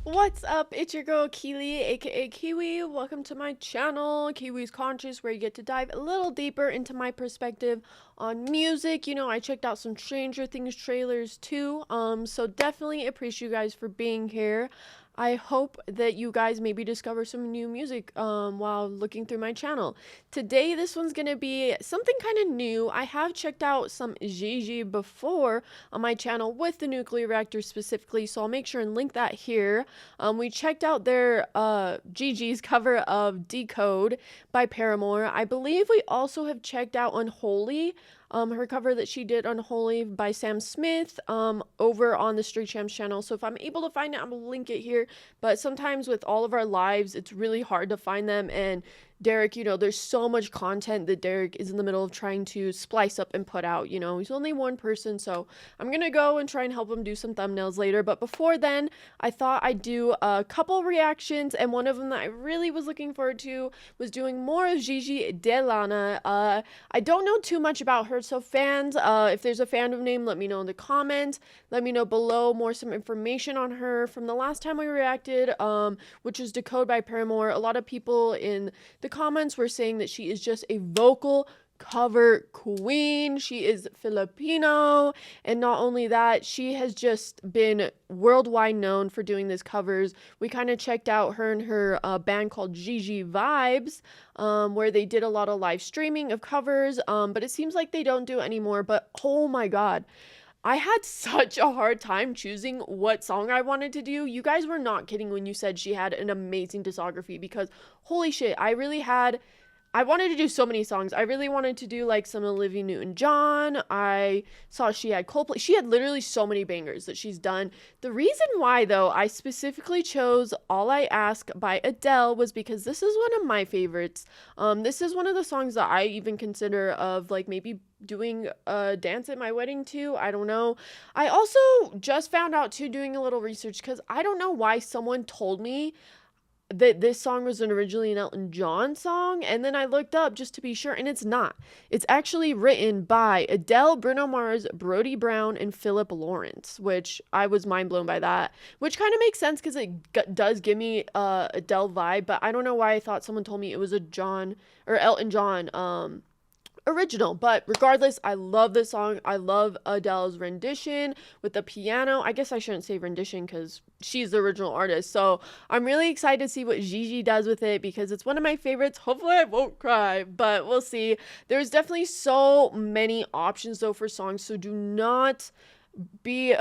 What's up? It's your girl Keely, aka Kiwi. Welcome to my channel, Kiwi's Conscious, where you get to dive a little deeper into my perspective on music. You know, I checked out some Stranger Things trailers too. So definitely appreciate you guys for being here. I hope that you guys maybe discover some new music while looking through my channel. Today, this one's gonna be something kind of new. I have checked out some GIGI before on my channel with the nuclear reactor specifically, so I'll make sure and link that here. We checked out their GIGI's cover of Decode by Paramore. I believe we also have checked out Unholy, her cover that she did Unholy by Sam Smith over on the Street Champs channel. So if I'm able to find it, I'm gonna link it here. But sometimes with all of our lives, it's really hard to find them. And Derek, you know, there's so much content that Derek is in the middle of trying to splice up and put out. You know, he's only one person, so I'm gonna go and try and help him do some thumbnails later. But before then, I thought I'd do a couple reactions, and one of them that I really was looking forward to was doing more of GIGI De Lana. I don't know too much about her, so fans, if there's a fandom name, let me know in the comments. Let me know below some information on her from the last time we reacted, which was Decode by Paramore. A lot of people in the comments were saying that she is just a vocal cover queen. She is Filipino, and not only that, she has just been worldwide known for doing these covers. We kind of checked out her and her band called GIGI Vibes, where they did a lot of live streaming of covers, but it seems like they don't do it anymore. But oh my god, I had such a hard time choosing what song I wanted to do. You guys were not kidding when you said she had an amazing discography, because holy shit, I wanted to do so many songs. I really wanted to do like some Olivia Newton-John. I saw she had Coldplay. She had literally so many bangers that she's done. The reason why, though, I specifically chose All I Ask by Adele was because this is one of my favorites. This is one of the songs that I even consider of like maybe doing a dance at my wedding too. I don't know. I also just found out too, doing a little research, because I don't know why someone told me that this song was originally an Elton John song, and then I looked up just to be sure, and it's not. It's actually written by Adele, Bruno Mars, Brody Brown, and Philip Lawrence, which I was mind blown by that, which kind of makes sense because it does give me Adele vibe, but I don't know why I thought someone told me it was a John or Elton John original. But regardless, I love this song. I love Adele's rendition with the piano. I guess I shouldn't say rendition because she's the original artist, so I'm really excited to see what GIGI does with it, because it's one of my favorites. Hopefully I won't cry, but we'll see. There's definitely so many options though for songs, so do not worry.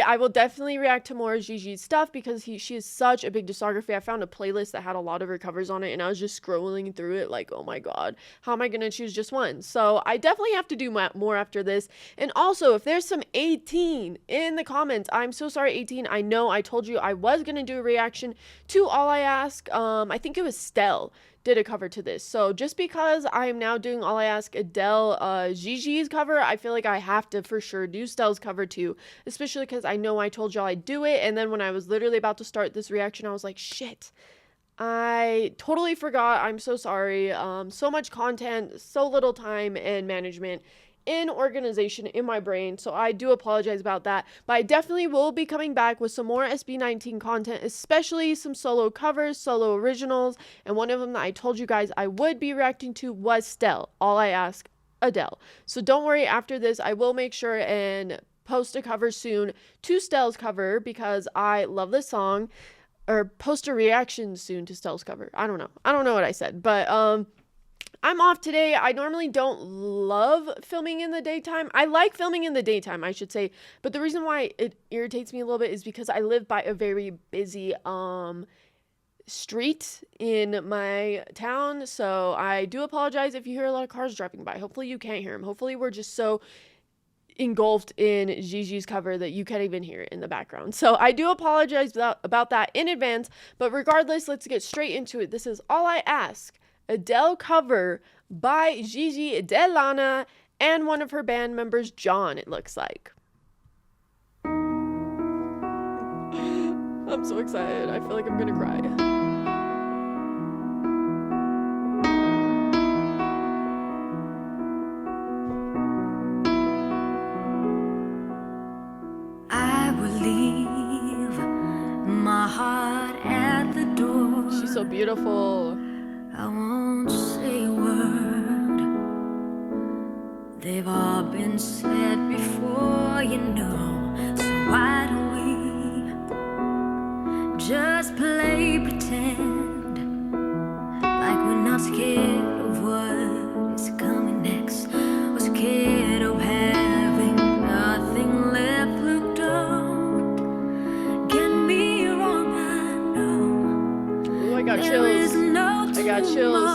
I will definitely react to more of GIGI's stuff, because she has such a big discography. I found a playlist that had a lot of her covers on it, and I was just scrolling through it like, oh my god, how am I gonna choose just one? So I definitely have to do more after this. And also, if there's some 18 in the comments, I'm so sorry, 18. I know I told you I was gonna do a reaction to All I Ask. I think it was Stell did a cover to this. So just because I'm now doing All I Ask Adele GIGI's cover, I feel like I have to for sure do Stell's cover too, especially because I know I told y'all I'd do it, and then when I was literally about to start this reaction, I was like, shit, I totally forgot. I'm so sorry. So much content, so little time and management in organization in my brain, so I do apologize about that. But I definitely will be coming back with some more SB19 content, especially some solo covers, solo originals, and one of them that I told you guys I would be reacting to was Stell, All I Ask Adele. So don't worry, after this I will make sure and post a cover soon to Stell's cover, because I love this song, or post a reaction soon to Stell's cover. I don't know what I said, but I'm off today. I normally don't love filming in the daytime. I like filming in the daytime, I should say. But the reason why it irritates me a little bit is because I live by a very busy street in my town. So I do apologize if you hear a lot of cars driving by. Hopefully you can't hear them. Hopefully we're just so engulfed in GIGI's cover that you can't even hear it in the background. So I do apologize about that in advance. But regardless, let's get straight into it. This is All I Ask, Adele cover by GIGI De Lana and one of her band members, John, it looks like. I'm so excited. I feel like I'm gonna cry. so beautiful. I won't say a word. They've all been said before, you know. So why don't we just play pretend, like we're not scared of what is coming next, or scared of having nothing left. Look, don't get me wrong, I know. Ooh, I got chills. I got chills.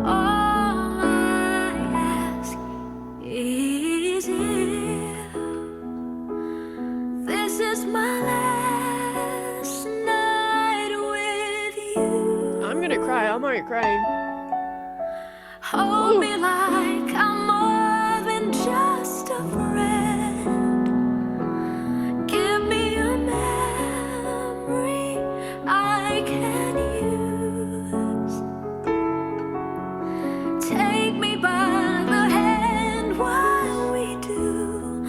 All I ask is if this is my last night with you. I'm gonna cry. I'm already crying. Hold me like I'm more than just a friend. Give me a memory I can use. Take me by the hand while we do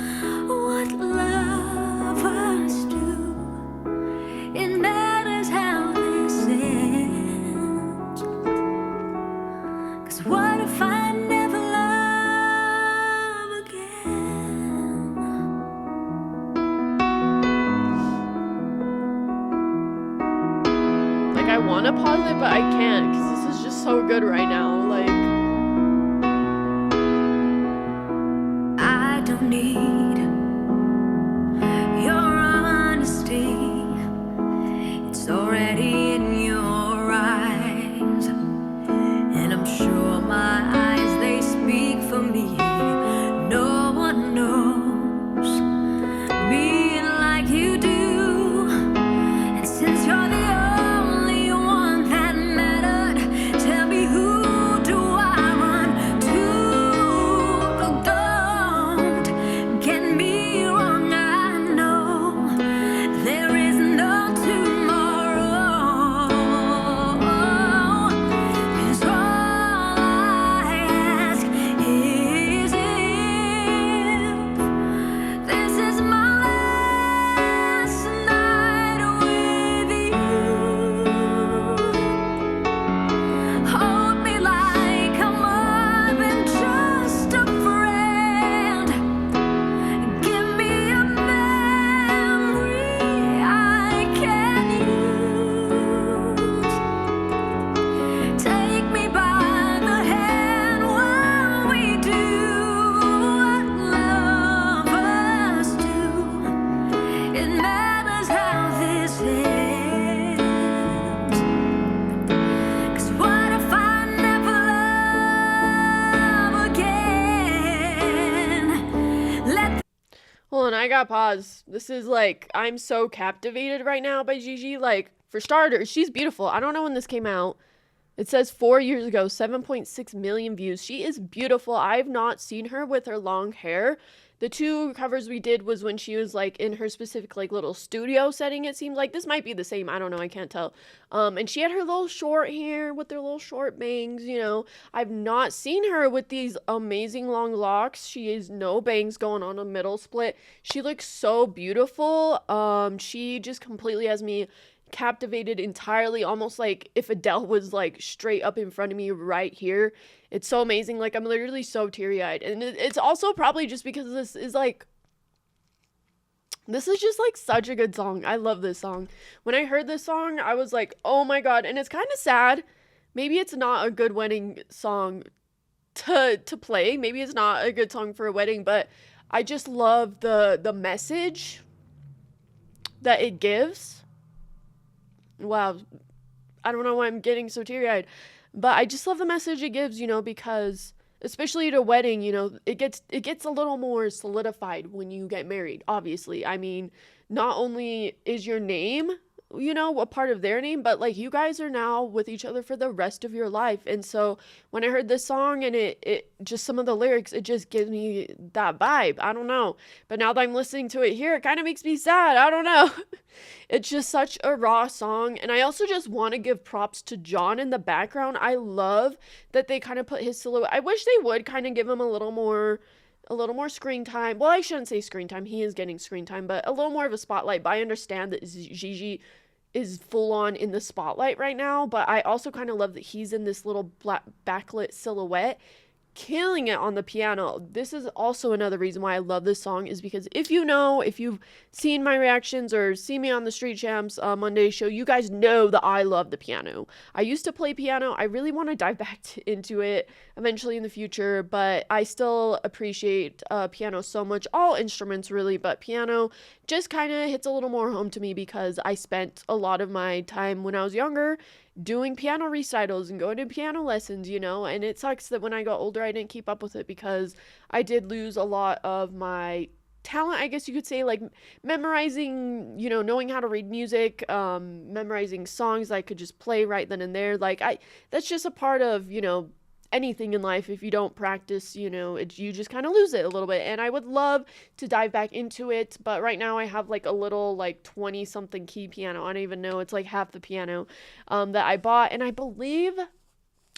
what lovers do. It matters how this ends. 'Cause what if I never love again? Like, I want to pause it, but I can't because this is just so good right now. Like, I don't need your honesty. It's already in your eyes, and I'm sure my eyes, they speak for me. No one knows me like you do, and since you're the only one that mattered, tell me, who do I run to? Look, don't get me wrong, I know there is no tomorrow. 'Cause all I ask is if this is my last night with you. Hold me like I'm more than just a friend. Give me a memory I can use. Take me by the hand while we do what lovers do. It matters how this ends. 'Cause what if I never love again? Let hold on, I got pause. This is like, I'm so captivated right now by Gigi. Like, for starters, she's beautiful. I don't know when this came out. It says 4 years ago, 7.6 million views. She is beautiful. I've not seen her with her long hair. The two covers we did was when she was like in her specific like little studio setting, it seemed like. This might be the same. I don't know. I can't tell. And she had her little short hair with her little short bangs, you know. I've not seen her with these amazing long locks. She has no bangs going on a middle split. She looks so beautiful. She just completely has me captivated entirely, almost like if Adele was like straight up in front of me right here. It's so amazing. Like, I'm literally so teary-eyed. And it's also probably just because this is just like such a good song. I love this song. When I heard this song, I was like, oh my god. And it's kind of sad. Maybe it's not a good wedding song to play. Maybe it's not a good song for a wedding, but I just love the message that it gives. Wow, I don't know why I'm getting so teary-eyed, but I just love the message it gives, you know, because especially at a wedding, you know, it gets a little more solidified when you get married, obviously. I mean, not only is your name, you know, a part of their name, but like you guys are now with each other for the rest of your life. And so when I heard this song and it just some of the lyrics, it just gives me that vibe. I don't know. But now that I'm listening to it here, it kind of makes me sad. I don't know. It's just such a raw song. And I also just want to give props to John in the background. I love that they kind of put his silhouette. I wish they would kind of give him a little more a little more screen time. Well, I shouldn't say screen time. He is getting screen time, but a little more of a spotlight. But I understand that Gigi is full on in the spotlight right now, but I also kind of love that he's in this little black backlit silhouette, killing it on the piano. This is also another reason why I love this song, is because if you've seen my reactions or seen me on the Street Champs Monday show, you guys know that I love the piano. I used to play piano. I really want to dive back into it eventually in the future, but I still appreciate piano so much. All instruments really, but piano just kind of hits a little more home to me because I spent a lot of my time when I was younger doing piano recitals and going to piano lessons, and it sucks that when I got older I didn't keep up with it because I did lose a lot of my talent, I guess you could say, like memorizing, knowing how to read music, memorizing songs I could just play right then and there. That's just a part of, anything in life. If you don't practice, you just kind of lose it a little bit, and I would love to dive back into it, but right now I have like a little like 20 something key piano. I don't even know, it's like half the piano that I bought, and I believe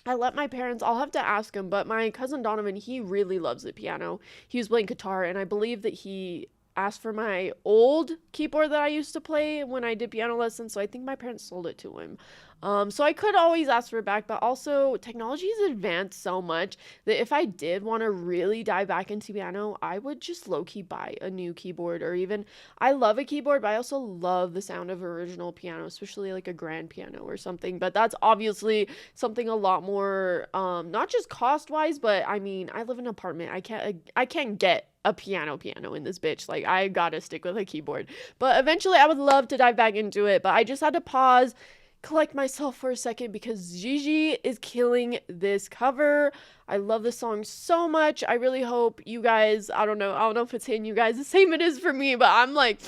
I let my parents, I'll have to ask him, but my cousin Donovan, he really loves the piano. He was playing guitar, and I believe that he asked for my old keyboard that I used to play when I did piano lessons, so I think my parents sold it to him. So I could always ask for it back, but also technology has advanced so much that if I did want to really dive back into piano, I would just low-key buy a new keyboard, or even, I love a keyboard, but I also love the sound of original piano, especially like a grand piano or something, but that's obviously something a lot more, not just cost-wise, but I mean, I live in an apartment, I can't get a piano in this bitch. Like, I gotta stick with a keyboard, but eventually I would love to dive back into it, but I just had to pause, collect myself for a second, because Gigi is killing this cover. I love this song so much. I really hope you guys, I don't know if it's hitting you guys the same it is for me, but I'm like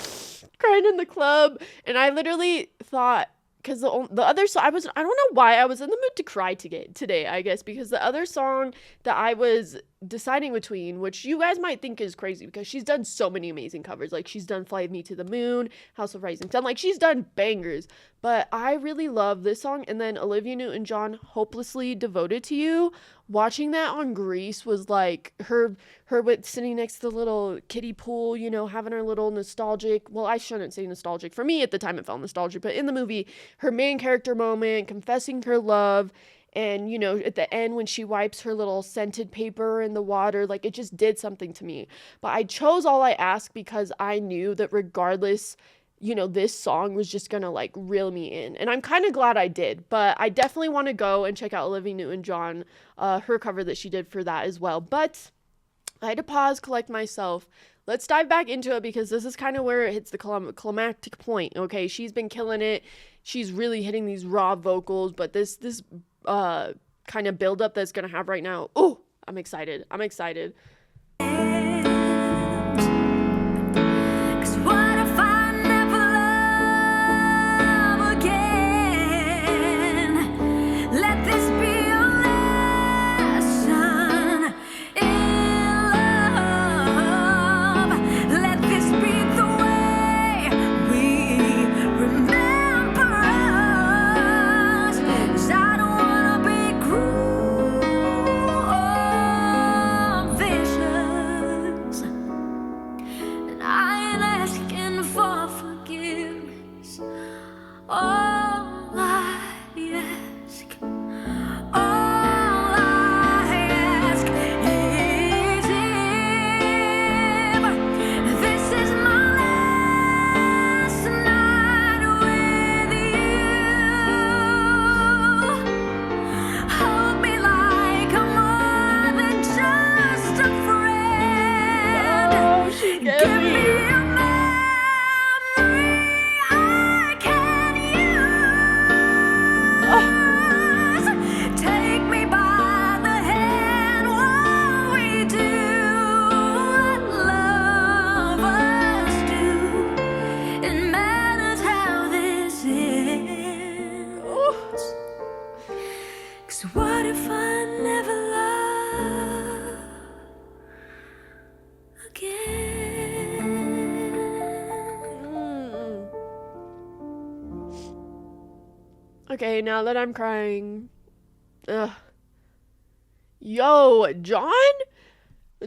crying in the club, and I literally thought, because the other song, I don't know why I was in the mood to cry today, I guess, because the other song that I was deciding between, which you guys might think is crazy because she's done so many amazing covers, like she's done Fly Me to the Moon, House of Rising Sun, like she's done bangers, but I really love this song. And then Olivia Newton-John, Hopelessly Devoted to You. Watching that on Grease was like her with sitting next to the little kiddie pool, having her little nostalgic, well, I shouldn't say nostalgic, for me at the time it felt nostalgic, but in the movie, her main character moment, confessing her love, and at the end when she wipes her little scented paper in the water, like it just did something to me. But I chose All I Ask because I knew that regardless, this song was just gonna like reel me in, and I'm kind of glad I did. But I definitely want to go and check out Olivia Newton-John, her cover that she did for that as well. But I had to pause, collect myself. Let's dive back into it, because this is kind of where it hits the climactic point. Okay, she's been killing it. She's really hitting these raw vocals, but this kind of buildup that's gonna have right now. Oh, I'm excited. Okay, now that I'm crying, yo, John,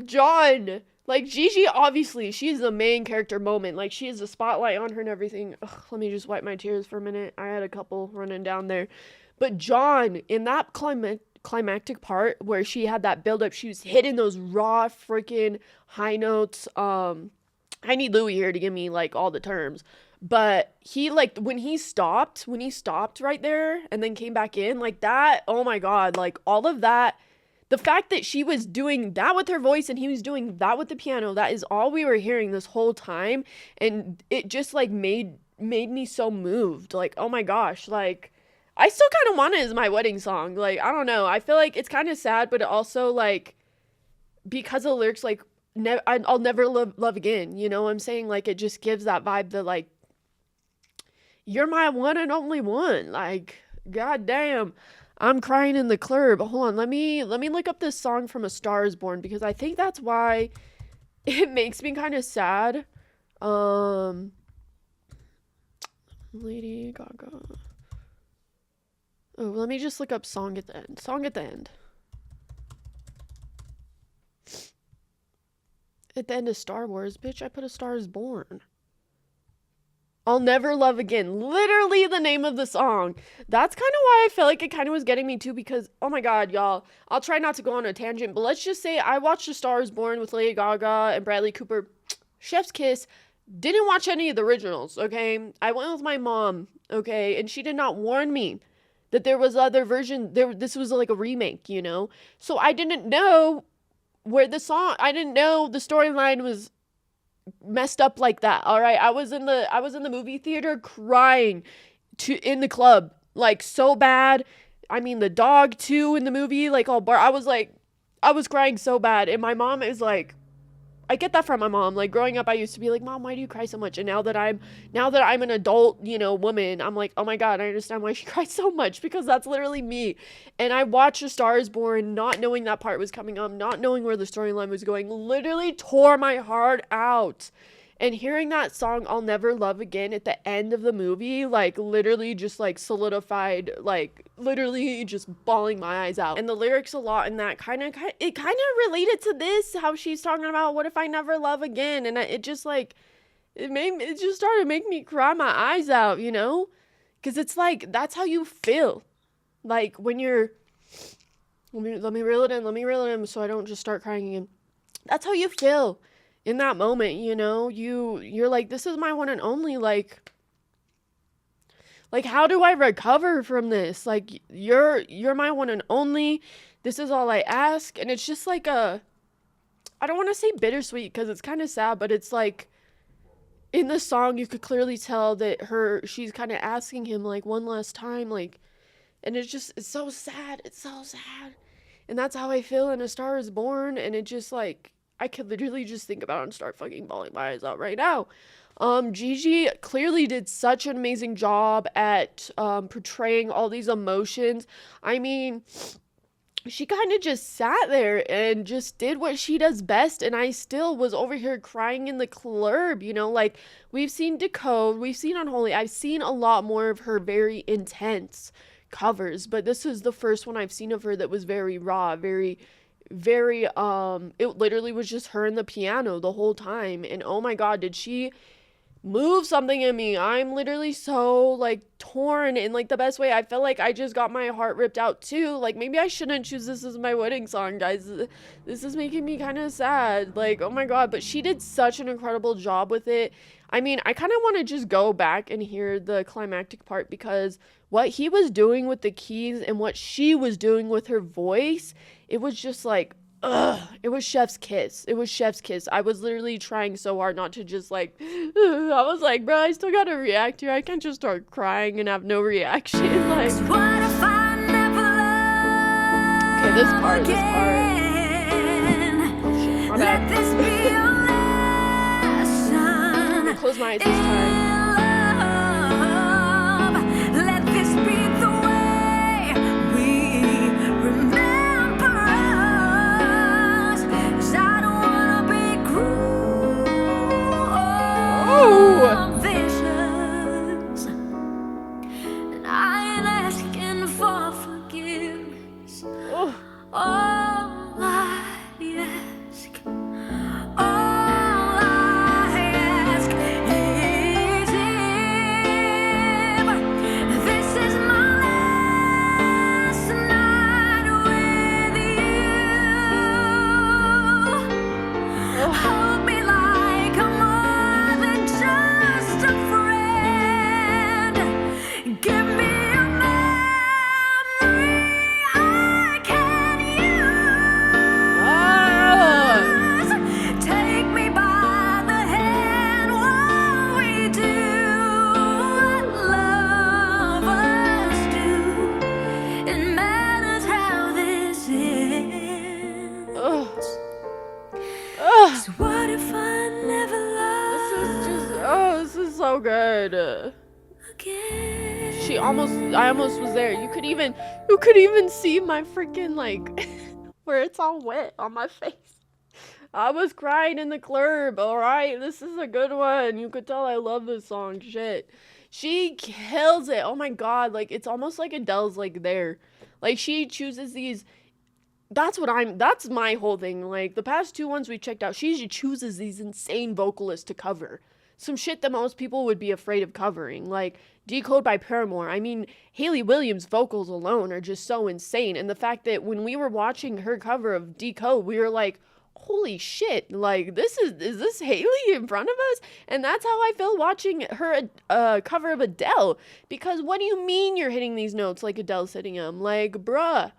John. Like, Gigi, obviously, she's the main character moment. Like, she has the spotlight on her and everything. Ugh, let me just wipe my tears for a minute. I had a couple running down there. But John, in that climactic part where she had that build up, she was hitting those raw freaking high notes. I need Louis here to give me, like, all the terms. But he, like, when he stopped right there and then came back in, like, that, oh my God, like, all of that. The fact that she was doing that with her voice and he was doing that with the piano, that is all we were hearing this whole time. And it just, like, made me so moved. Like, oh my gosh, like, I still kind of want it as my wedding song. Like, I don't know. I feel like it's kind of sad, but it also, like, because of the lyrics, like, I'll never love again. You know what I'm saying? Like, it just gives that vibe that, like, you're my one and only one. Like, goddamn. I'm crying in the club. Hold on, let me look up this song from A Star Is Born because I think that's why it makes me kind of sad. Lady Gaga. Oh, let me just look up song at the end. Song at the end. At the end of Star Wars, bitch, I put A Star Is Born. I'll Never Love Again. Literally the name of the song. That's kind of why I felt like it kind of was getting me too because, oh my God, y'all. I'll try not to go on a tangent, but let's just say I watched A Star Is Born with Lady Gaga and Bradley Cooper. Chef's kiss. Didn't watch any of the originals, okay? I went with my mom, okay? And she did not warn me that there was other version. This was like a remake, you know? So I didn't know where the song, I didn't know the storyline was messed up like that. All right, I was in the movie theater crying in the club, like, so bad. I mean, the dog too in the movie, like, all I was crying so bad. And my mom is like, I get that from my mom. Like, growing up, I used to be like, Mom, why do you cry so much? And now that I'm an adult, you know, woman, I'm like, oh my God, I understand why she cries so much because that's literally me. And I watched A Star Is Born, not knowing that part was coming up, not knowing where the storyline was going, literally tore my heart out. And hearing that song, I'll Never Love Again, at the end of the movie, like, literally just, like, solidified, like, literally just bawling my eyes out. And the lyrics a lot in that it kind of related to this, how she's talking about, what if I never love again? And it just, like, it just started making me cry my eyes out, you know? Because it's, like, that's how you feel. Like, when you're, let me reel it in so I don't just start crying again. That's how you feel in that moment, you know? You're like, this is my one and only, like, how do I recover from this? Like, you're my one and only. This is all I ask. And it's just like I don't want to say bittersweet because it's kind of sad, but it's like, in the song, you could clearly tell that she's kind of asking him, like, one last time, like, and it's so sad. It's so sad. And that's how I feel in A Star Is Born. And it just, like, I could literally just think about it and start fucking bawling my eyes out right now. Gigi clearly did such an amazing job at portraying all these emotions. I mean, she kind of just sat there and just did what she does best, and I still was over here crying in the club, you know? Like, we've seen Decode, we've seen Unholy, I've seen a lot more of her very intense covers, but this was the first one I've seen of her that was very raw, very it literally was just her and the piano the whole time. And oh my God, did she move something in me. I'm literally so, like, torn in, like, the best way. I feel like I just got my heart ripped out too. Like, maybe I shouldn't choose this as my wedding song, guys. This is making me kind of sad. Like, oh my God, but she did such an incredible job with it. I mean, I kind of want to just go back and hear the climactic part, because what he was doing with the keys and what she was doing with her voice, it was just like, ugh, it was chef's kiss. It was chef's kiss. I was literally trying so hard not to just, like, I was like, bro, I still gotta react here. I can't just start crying and have no reaction. Like, What if I never love okay, this part. again? Oh shit, my Let bad. this be your lesson. Close my eyes this time. Love, let this be the way we remember us. 'Cause I don't wanna be cruel Oh. or vicious, and I ain't asking for forgiveness. Oh. All I ask What if I never This is love just, oh, this is so good. again? I almost was there. You could even see my freaking, like, where it's all wet on my face. I was crying in the club, alright? This is a good one. You could tell I love this song. Shit. She kills it. Oh my god. Like, it's almost like Adele's, like, there. Like, she chooses these... That's my whole thing. Like, the past two ones we checked out, she chooses these insane vocalists to cover. Some shit that most people would be afraid of covering. Like, Decode by Paramore. I mean, Hayley Williams' vocals alone are just so insane. And the fact that when we were watching her cover of Decode, we were like, holy shit, like, is this Hayley in front of us? And that's how I feel watching her cover of Adele. Because what do you mean you're hitting these notes like Adele's hitting them? Like, bruh,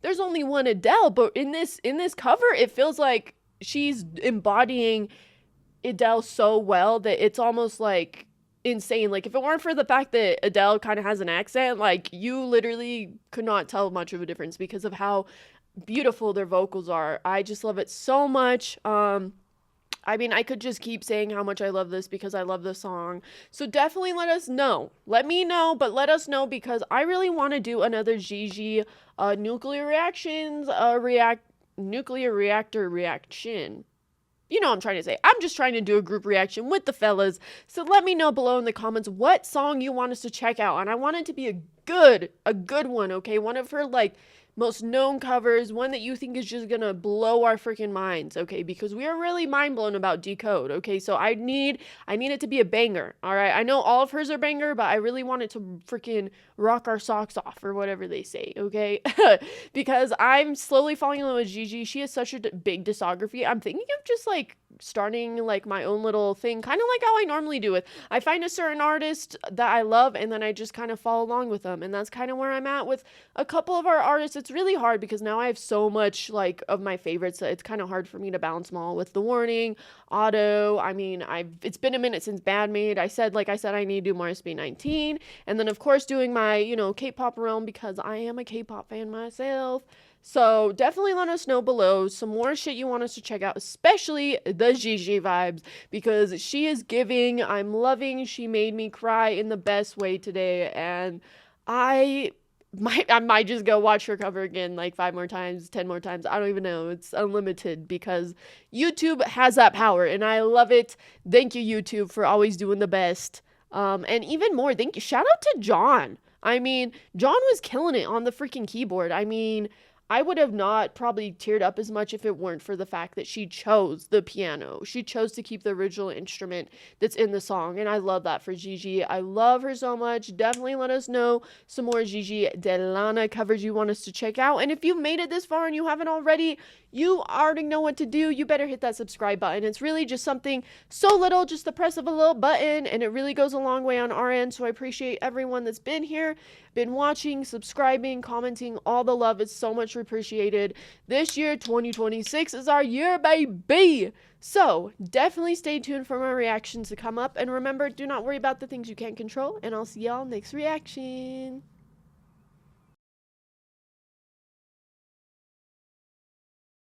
there's only one Adele, but in this cover, it feels like she's embodying Adele so well that it's almost like insane. Like, if it weren't for the fact that Adele kind of has an accent, like, you literally could not tell much of a difference because of how beautiful their vocals are. I just love it so much. I mean, I could just keep saying how much I love this because I love the song. So definitely let us know. Let me know, but let us know because I really want to do another GIGI nuclear reactions, nuclear reactor reaction. You know what I'm trying to say. I'm just trying to do a group reaction with the fellas. So let me know below in the comments what song you want us to check out. And I want it to be a good one, okay? One of her, like, most known covers, one that you think is just gonna blow our freaking minds, okay? Because we are really mind blown about Decode, okay? So I need it to be a banger, all right? I know all of hers are banger, but I really want it to freaking rock our socks off or whatever they say, okay? Because I'm slowly falling in love with Gigi. She has such a big discography. I'm thinking of just like starting like my own little thing, kind of like how I normally do it. I find a certain artist that I love and then I just kind of follow along with them, and that's kind of where I'm at with a couple of our artists. It's really hard because now I have so much like of my favorites that it's kind of hard for me to balance them all with The Warning, Auto. I mean, it's been a minute since Bad Maid. I said I need to do more SB19, and then of course doing my, you know, K-pop realm because I am a K-pop fan myself. So definitely let us know below some more shit you want us to check out, especially the Gigi vibes, because she is giving. I'm loving. She made me cry in the best way today, and I might just go watch her cover again like 5 more times, 10 more times. I don't even know. It's unlimited because YouTube has that power, and I love it. Thank you, YouTube, for always doing the best. And even more, thank you. Shout out to John. I mean, John was killing it on the freaking keyboard. I mean, I would have not probably teared up as much if it weren't for the fact that she chose the piano. She chose to keep the original instrument that's in the song, and I love that for Gigi. I love her so much. Definitely let us know some more GIGI De Lana covers you want us to check out. And if you've made it this far and you haven't already, you already know what to do. You better hit that subscribe button. It's really just something so little, just the press of a little button, and it really goes a long way on our end. So I appreciate everyone that's been here, been watching, subscribing, commenting. All the love is so much appreciated. This year, 2026, is our year, baby. So definitely stay tuned for more reactions to come up. And remember, do not worry about the things you can't control. And I'll see y'all next reaction.